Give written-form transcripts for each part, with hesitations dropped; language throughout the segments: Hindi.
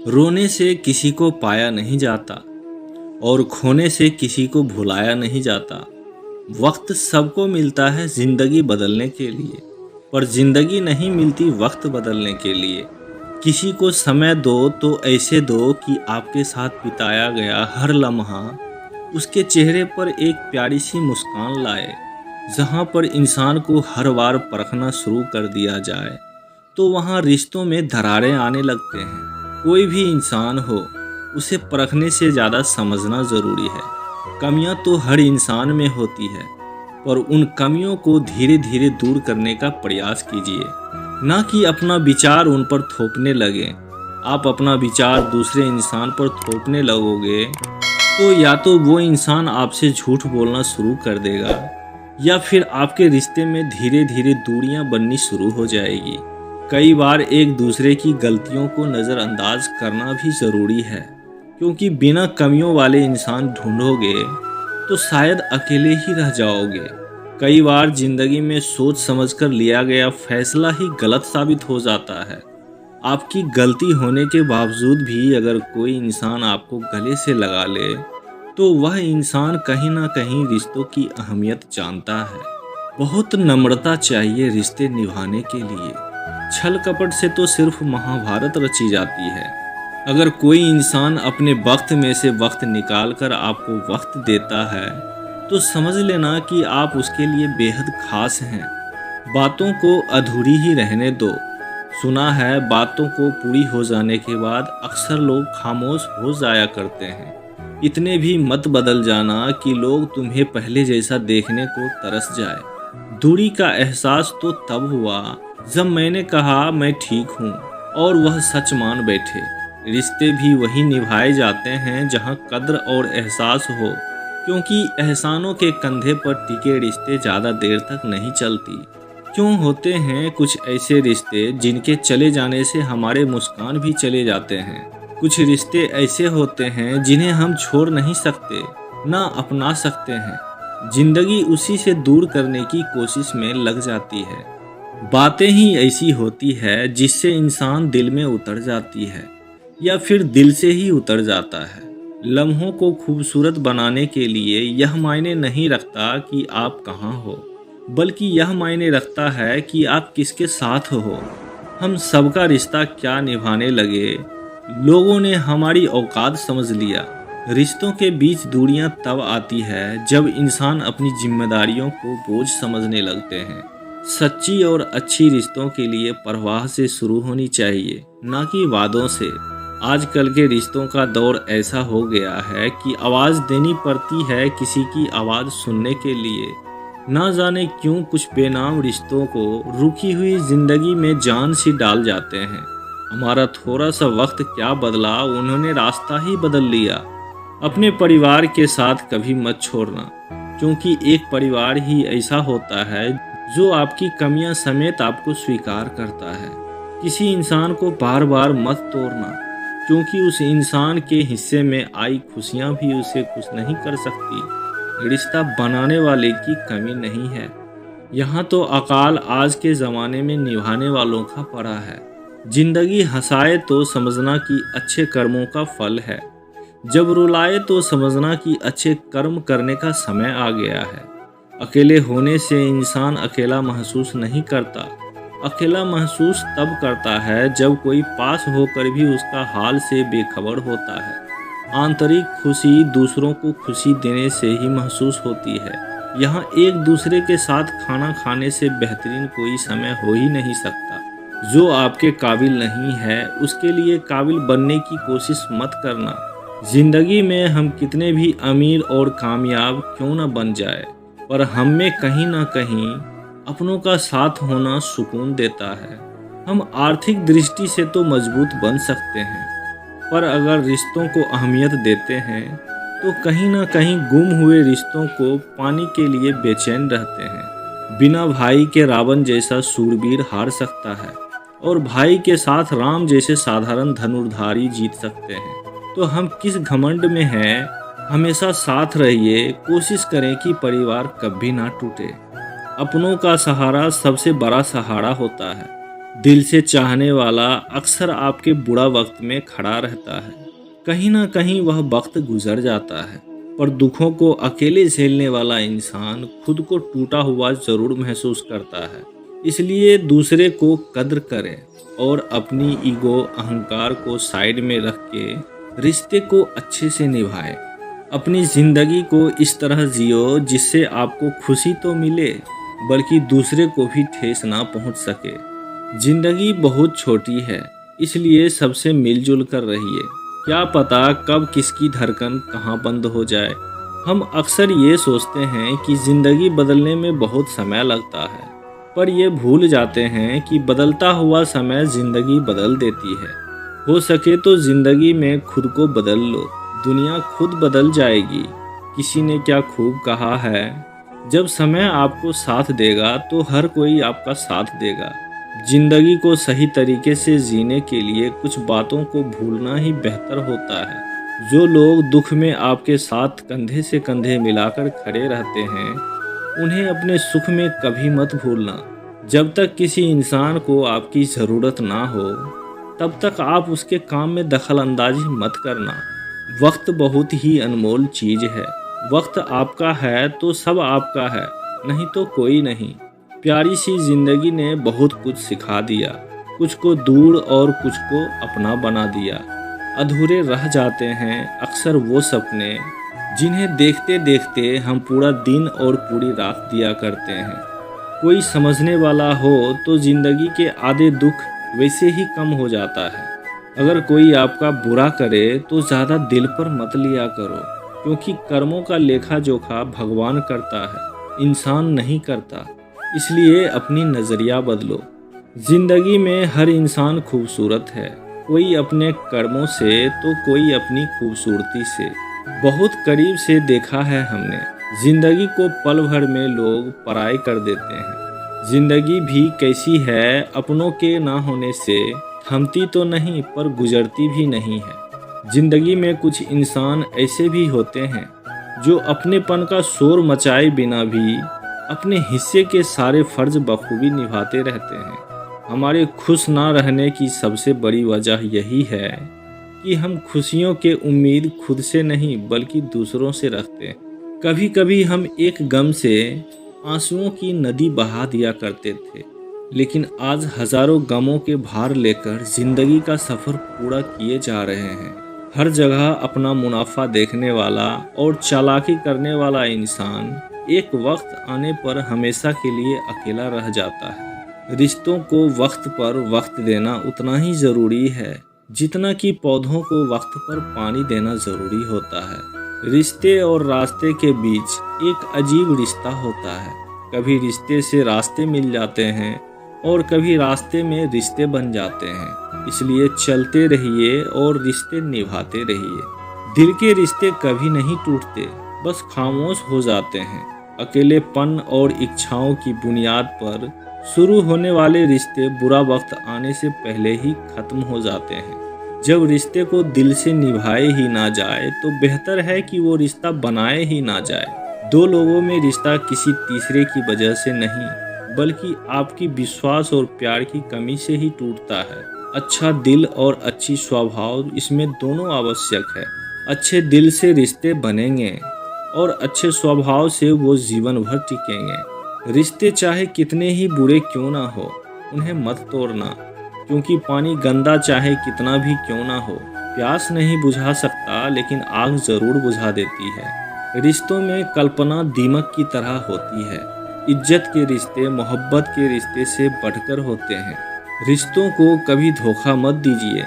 रोने से किसी को पाया नहीं जाता और खोने से किसी को भुलाया नहीं जाता। वक्त सबको मिलता है ज़िंदगी बदलने के लिए, पर ज़िंदगी नहीं मिलती वक्त बदलने के लिए। किसी को समय दो तो ऐसे दो कि आपके साथ बिताया गया हर लम्हा उसके चेहरे पर एक प्यारी सी मुस्कान लाए। जहाँ पर इंसान को हर बार परखना शुरू कर दिया जाए तो वहाँ रिश्तों में दरारें आने लगते हैं। कोई भी इंसान हो, उसे परखने से ज़्यादा समझना ज़रूरी है। कमियां तो हर इंसान में होती है, पर उन कमियों को धीरे धीरे दूर करने का प्रयास कीजिए, ना कि अपना विचार उन पर थोपने लगे। आप अपना विचार दूसरे इंसान पर थोपने लगोगे तो या तो वो इंसान आपसे झूठ बोलना शुरू कर देगा या फिर आपके रिश्ते में धीरे धीरे दूरियां बननी शुरू हो जाएगी। कई बार एक दूसरे की गलतियों को नज़रअंदाज करना भी ज़रूरी है, क्योंकि बिना कमियों वाले इंसान ढूंढोगे तो शायद अकेले ही रह जाओगे। कई बार ज़िंदगी में सोच समझकर लिया गया फैसला ही गलत साबित हो जाता है। आपकी गलती होने के बावजूद भी अगर कोई इंसान आपको गले से लगा ले तो वह इंसान कहीं ना कहीं रिश्तों की अहमियत जानता है। बहुत नम्रता चाहिए रिश्ते निभाने के लिए। छल कपट से तो सिर्फ महाभारत रची जाती है। अगर कोई इंसान अपने वक्त में से वक्त निकाल कर आपको वक्त देता है तो समझ लेना कि आप उसके लिए बेहद खास हैं। बातों को अधूरी ही रहने दो। सुना है बातों को पूरी हो जाने के बाद अक्सर लोग खामोश हो जाया करते हैं। इतने भी मत बदल जाना कि लोग तुम्हें पहले जैसा देखने को तरस जाए। दूरी का एहसास तो तब हुआ जब मैंने कहा मैं ठीक हूँ और वह सच मान बैठे। रिश्ते भी वही निभाए जाते हैं जहाँ कद्र और एहसास हो, क्योंकि एहसानों के कंधे पर टिके रिश्ते ज़्यादा देर तक नहीं चलती। क्यों होते हैं कुछ ऐसे रिश्ते जिनके चले जाने से हमारे मुस्कान भी चले जाते हैं। कुछ रिश्ते ऐसे होते हैं जिन्हें हम छोड़ नहीं सकते, ना अपना सकते हैं। जिंदगी उसी से दूर करने की कोशिश में लग जाती है। बातें ही ऐसी होती है जिससे इंसान दिल में उतर जाती है या फिर दिल से ही उतर जाता है। लम्हों को खूबसूरत बनाने के लिए यह मायने नहीं रखता कि आप कहाँ हो, बल्कि यह मायने रखता है कि आप किसके साथ हो। हम सबका रिश्ता क्या निभाने लगे, लोगों ने हमारी औकात समझ लिया। रिश्तों के बीच दूरियां तब आती है जब इंसान अपनी जिम्मेदारियों को बोझ समझने लगते हैं। सच्ची और अच्छी रिश्तों के लिए परवाह से शुरू होनी चाहिए, ना कि वादों से। आजकल के रिश्तों का दौर ऐसा हो गया है कि आवाज़ देनी पड़ती है किसी की आवाज़ सुनने के लिए। ना जाने क्यों कुछ बेनाम रिश्तों को रुकी हुई जिंदगी में जान सी डाल जाते हैं। हमारा थोड़ा सा वक्त क्या बदला, उन्होंने रास्ता ही बदल लिया। अपने परिवार के साथ कभी मत छोड़ना, क्योंकि एक परिवार ही ऐसा होता है जो आपकी कमियां समेत आपको स्वीकार करता है। किसी इंसान को बार बार मत तोड़ना, क्योंकि उस इंसान के हिस्से में आई खुशियां भी उसे खुश नहीं कर सकती। रिश्ता बनाने वाले की कमी नहीं है, यहाँ तो अकाल आज के ज़माने में निभाने वालों का पड़ा है। जिंदगी हंसाए तो समझना कि अच्छे कर्मों का फल है, जब रुलाए तो समझना कि अच्छे कर्म करने का समय आ गया है। अकेले होने से इंसान अकेला महसूस नहीं करता। अकेला महसूस तब करता है जब कोई पास होकर भी उसका हाल से बेखबर होता है। आंतरिक खुशी दूसरों को खुशी देने से ही महसूस होती है। यहाँ एक दूसरे के साथ खाना खाने से बेहतरीन कोई समय हो ही नहीं सकता। जो आपके काबिल नहीं है उसके लिए काबिल बनने की कोशिश मत करना। जिंदगी में हम कितने भी अमीर और कामयाब क्यों न बन जाए, पर हम में कहीं ना कहीं अपनों का साथ होना सुकून देता है। हम आर्थिक दृष्टि से तो मजबूत बन सकते हैं, पर अगर रिश्तों को अहमियत देते हैं तो कहीं ना कहीं गुम हुए रिश्तों को पाने के लिए बेचैन रहते हैं। बिना भाई के रावण जैसा शूरवीर हार सकता है और भाई के साथ राम जैसे साधारण धनुर्धारी जीत सकते हैं। तो हम किस घमंड में हैं? हमेशा साथ रहिए, कोशिश करें कि परिवार कभी ना टूटे। अपनों का सहारा सबसे बड़ा सहारा होता है। दिल से चाहने वाला अक्सर आपके बुरा वक्त में खड़ा रहता है। कहीं ना कहीं वह वक्त गुजर जाता है, पर दुखों को अकेले झेलने वाला इंसान खुद को टूटा हुआ जरूर महसूस करता है। इसलिए दूसरे को कद्र करें और अपनी ईगो अहंकार को साइड में रख के रिश्ते को अच्छे से निभाएं। अपनी ज़िंदगी को इस तरह जियो जिससे आपको खुशी तो मिले, बल्कि दूसरे को भी ठेस ना पहुंच सके। ज़िंदगी बहुत छोटी है, इसलिए सबसे मिलजुल कर रहिए। क्या पता कब किसकी धड़कन कहाँ बंद हो जाए। हम अक्सर ये सोचते हैं कि ज़िंदगी बदलने में बहुत समय लगता है, पर ये भूल जाते हैं कि बदलता हुआ समय ज़िंदगी बदल देती है। हो सके तो ज़िंदगी में खुद को बदल लो, दुनिया खुद बदल जाएगी। किसी ने क्या खूब कहा है, जब समय आपको साथ देगा तो हर कोई आपका साथ देगा। जिंदगी को सही तरीके से जीने के लिए कुछ बातों को भूलना ही बेहतर होता है। जो लोग दुख में आपके साथ कंधे से कंधे मिलाकर खड़े रहते हैं, उन्हें अपने सुख में कभी मत भूलना। जब तक किसी इंसान को आपकी ज़रूरत ना हो, तब तक आप उसके काम में दखल अंदाजी मत करना। वक्त बहुत ही अनमोल चीज़ है। वक्त आपका है तो सब आपका है, नहीं तो कोई नहीं। प्यारी सी जिंदगी ने बहुत कुछ सिखा दिया, कुछ को दूर और कुछ को अपना बना दिया। अधूरे रह जाते हैं अक्सर वो सपने जिन्हें देखते देखते हम पूरा दिन और पूरी रात दिया करते हैं। कोई समझने वाला हो तो जिंदगी के आधे दुख वैसे ही कम हो जाता है। अगर कोई आपका बुरा करे तो ज़्यादा दिल पर मत लिया करो, क्योंकि कर्मों का लेखा जोखा भगवान करता है, इंसान नहीं करता। इसलिए अपनी नज़रिया बदलो। जिंदगी में हर इंसान खूबसूरत है, कोई अपने कर्मों से तो कोई अपनी खूबसूरती से। बहुत करीब से देखा है हमने, जिंदगी को पल भर में लोग पराई कर देते हैं। जिंदगी भी कैसी है, अपनों के ना होने से थमती तो नहीं पर गुजरती भी नहीं है। जिंदगी में कुछ इंसान ऐसे भी होते हैं जो अपनेपन का शोर मचाए बिना भी अपने हिस्से के सारे फर्ज बखूबी निभाते रहते हैं। हमारे खुश ना रहने की सबसे बड़ी वजह यही है कि हम खुशियों के उम्मीद खुद से नहीं बल्कि दूसरों से रखते हैं। कभी कभी हम एक गम से आंसुओं की नदी बहा दिया करते थे, लेकिन आज हजारों गमों के भार लेकर जिंदगी का सफ़र पूरा किए जा रहे हैं। हर जगह अपना मुनाफा देखने वाला और चालाकी करने वाला इंसान एक वक्त आने पर हमेशा के लिए अकेला रह जाता है। रिश्तों को वक्त पर वक्त देना उतना ही ज़रूरी है जितना कि पौधों को वक्त पर पानी देना ज़रूरी होता है। रिश्ते और रास्ते के बीच एक अजीब रिश्ता होता है। कभी रिश्ते से रास्ते मिल जाते हैं और कभी रास्ते में रिश्ते बन जाते हैं। इसलिए चलते रहिए और रिश्ते निभाते रहिए। दिल के रिश्ते कभी नहीं टूटते, बस खामोश हो जाते हैं। अकेलेपन और इच्छाओं की बुनियाद पर शुरू होने वाले रिश्ते बुरा वक्त आने से पहले ही खत्म हो जाते हैं। जब रिश्ते को दिल से निभाए ही ना जाए तो बेहतर है कि वो रिश्ता बनाए ही ना जाए। दो लोगों में रिश्ता किसी तीसरे की वजह से नहीं, बल्कि आपकी विश्वास और प्यार की कमी से ही टूटता है। अच्छा दिल और अच्छी स्वभाव, इसमें दोनों आवश्यक है। अच्छे दिल से रिश्ते बनेंगे और अच्छे स्वभाव से वो जीवन भर टिकेंगे। रिश्ते चाहे कितने ही बुरे क्यों ना हो, उन्हें मत तोड़ना, क्योंकि पानी गंदा चाहे कितना भी क्यों ना हो, प्यास नहीं बुझा सकता लेकिन आग जरूर बुझा देती है। रिश्तों में कल्पना दीमक की तरह होती है। इज्जत के रिश्ते मोहब्बत के रिश्ते से बढ़कर होते हैं। रिश्तों को कभी धोखा मत दीजिए।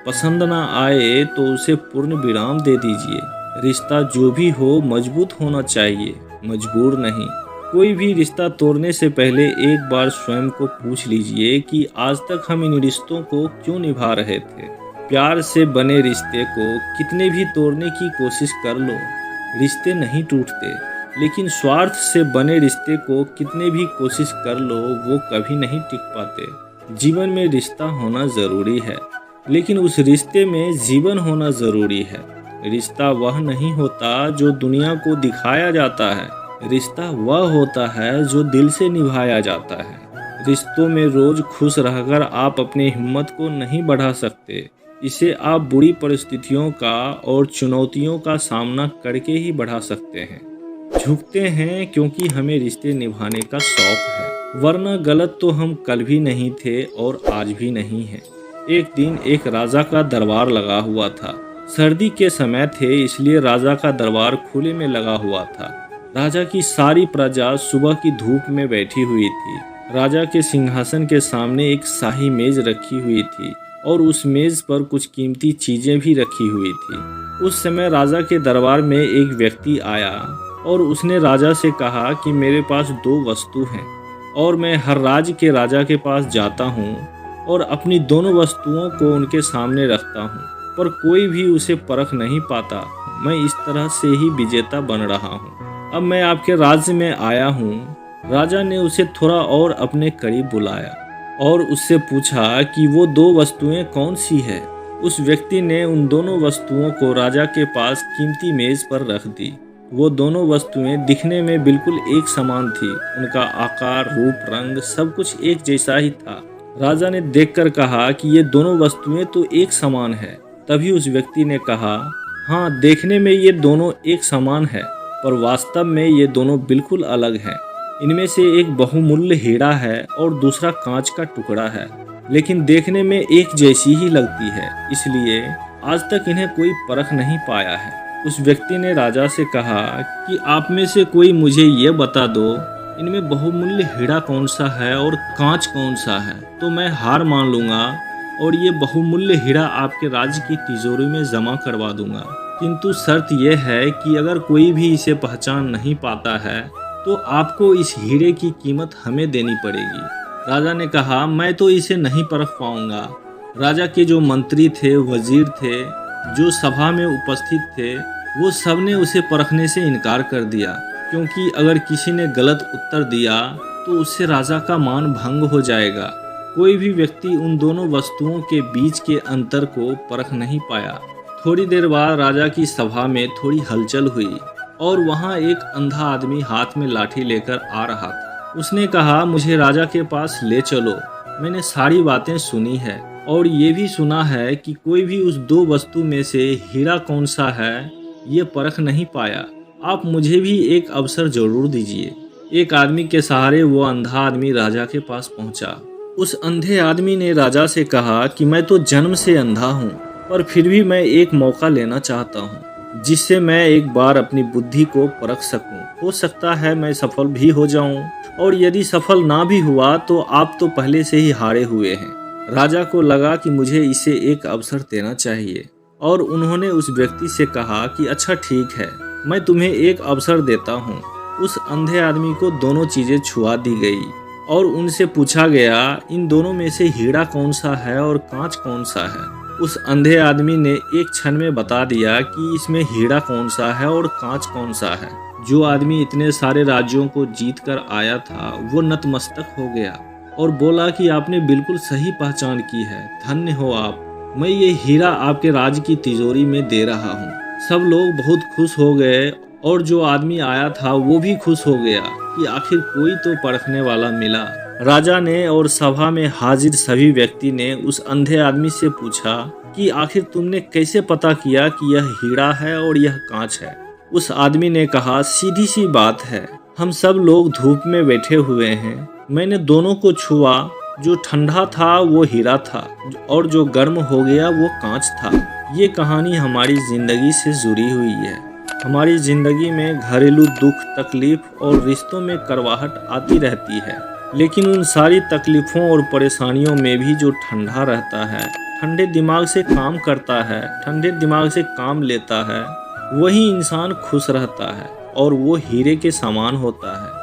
पसंद ना आए तो उसे पूर्ण विराम दे दीजिए। रिश्ता जो भी हो मजबूत होना चाहिए, मजबूर नहीं। कोई भी रिश्ता तोड़ने से पहले एक बार स्वयं को पूछ लीजिए कि आज तक हम इन रिश्तों को क्यों निभा रहे थे। प्यार से बने रिश्ते को कितने भी तोड़ने की कोशिश कर लो, रिश्ते नहीं टूटते। लेकिन स्वार्थ से बने रिश्ते को कितने भी कोशिश कर लो, वो कभी नहीं टिक पाते। जीवन में रिश्ता होना ज़रूरी है, लेकिन उस रिश्ते में जीवन होना ज़रूरी है। रिश्ता वह नहीं होता जो दुनिया को दिखाया जाता है, रिश्ता वह होता है जो दिल से निभाया जाता है। रिश्तों में रोज खुश रहकर आप अपनी हिम्मत को नहीं बढ़ा सकते। इसे आप बुरी परिस्थितियों का और चुनौतियों का सामना करके ही बढ़ा सकते हैं। झुकते हैं क्योंकि हमें रिश्ते निभाने का शौक है, वरना गलत तो हम कल भी नहीं थे और आज भी नहीं हैं। एक दिन एक राजा का दरबार लगा हुआ था। सर्दी के समय थे, इसलिए राजा का दरबार खुले में लगा हुआ था। राजा की सारी प्रजा सुबह की धूप में बैठी हुई थी। राजा के सिंहासन के सामने एक शाही मेज रखी हुई थी और उस मेज पर कुछ कीमती चीजें भी रखी हुई थी। उस समय राजा के दरबार में एक व्यक्ति आया और उसने राजा से कहा कि मेरे पास 2 वस्तु हैं और मैं हर राज्य के राजा के पास जाता हूँ और अपनी दोनों वस्तुओं को उनके सामने रखता हूँ, पर कोई भी उसे परख नहीं पाता। मैं इस तरह से ही विजेता बन रहा हूँ। अब मैं आपके राज्य में आया हूँ। राजा ने उसे थोड़ा और अपने करीब बुलाया और उससे पूछा कि वो 2 वस्तुएं कौन सी है। उस व्यक्ति ने उन दोनों वस्तुओं को राजा के पास कीमती मेज पर रख दी। वो दोनों वस्तुएं दिखने में बिल्कुल एक समान थी। उनका आकार, रूप, रंग सब कुछ एक जैसा ही था। राजा ने देखकर कहा कि ये दोनों वस्तुएं तो एक समान है। तभी उस व्यक्ति ने कहा, हाँ, देखने में ये दोनों एक समान है, पर वास्तव में ये दोनों बिल्कुल अलग हैं। इनमें से एक बहुमूल्य हीरा है और दूसरा कांच का टुकड़ा है, लेकिन देखने में एक जैसी ही लगती है, इसलिए आज तक इन्हें कोई परख नहीं पाया है। उस व्यक्ति ने राजा से कहा कि आप में से कोई मुझे ये बता दो, इनमें बहुमूल्य हीरा कौन सा है और कांच कौन सा है, तो मैं हार मान लूँगा और ये बहुमूल्य हीरा आपके राज्य की तिजोरी में जमा करवा दूंगा। किंतु शर्त यह है कि अगर कोई भी इसे पहचान नहीं पाता है तो आपको इस हीरे की कीमत हमें देनी पड़ेगी। राजा ने कहा, मैं तो इसे नहीं परख पाऊंगा। राजा के जो मंत्री थे, वजीर थे, जो सभा में उपस्थित थे, वो सब ने उसे परखने से इनकार कर दिया, क्योंकि अगर किसी ने गलत उत्तर दिया तो उससे राजा का मान भंग हो जाएगा। कोई भी व्यक्ति उन दोनों वस्तुओं के बीच के अंतर को परख नहीं पाया। थोड़ी देर बाद राजा की सभा में थोड़ी हलचल हुई और वहाँ एक अंधा आदमी हाथ में लाठी लेकर आ रहा था। उसने कहा, मुझे राजा के पास ले चलो। मैंने सारी बातें सुनी है और ये भी सुना है कि कोई भी उस 2 वस्तु में से हीरा कौन सा है ये परख नहीं पाया। आप मुझे भी एक अवसर जरूर दीजिए। एक आदमी के सहारे वो अंधा आदमी राजा के पास पहुंचा। उस अंधे आदमी ने राजा से कहा कि मैं तो जन्म से अंधा हूँ, पर फिर भी मैं एक मौका लेना चाहता हूँ, जिससे मैं एक बार अपनी बुद्धि को परख सकूं। हो सकता है मैं सफल भी हो जाऊं, और यदि सफल ना भी हुआ तो आप तो पहले से ही हारे हुए हैं। राजा को लगा कि मुझे इसे एक अवसर देना चाहिए और उन्होंने उस व्यक्ति से कहा कि अच्छा ठीक है, मैं तुम्हें एक अवसर देता हूँ। उस अंधे आदमी को दोनों चीजें छुआ दी गई और उनसे पूछा गया, इन दोनों में से हीरा कौन सा है और कांच कौन सा है। उस अंधे आदमी ने एक क्षण में बता दिया कि इसमें हीरा कौन सा है और कांच कौन सा है। जो आदमी इतने सारे राज्यों को जीत कर आया था वो नतमस्तक हो गया और बोला कि आपने बिल्कुल सही पहचान की है, धन्य हो आप। मैं ये हीरा आपके राज्य की तिजोरी में दे रहा हूँ। सब लोग बहुत खुश हो गए और जो आदमी आया था वो भी खुश हो गया कि आखिर कोई तो परखने वाला मिला। राजा ने और सभा में हाजिर सभी व्यक्ति ने उस अंधे आदमी से पूछा कि आखिर तुमने कैसे पता किया कि यह हीरा है और यह कांच है। उस आदमी ने कहा, सीधी सी बात है, हम सब लोग धूप में बैठे हुए हैं। मैंने दोनों को छुआ, जो ठंडा था वो हीरा था और जो गर्म हो गया वो कांच था। ये कहानी हमारी जिंदगी से जुड़ी हुई है। हमारी जिंदगी में घरेलू दुख, तकलीफ और रिश्तों में कड़वाहट आती रहती है, लेकिन उन सारी तकलीफों और परेशानियों में भी जो ठंडा रहता है, ठंडे दिमाग से काम करता है, ठंडे दिमाग से काम लेता है, वही इंसान खुश रहता है और वो हीरे के समान होता है।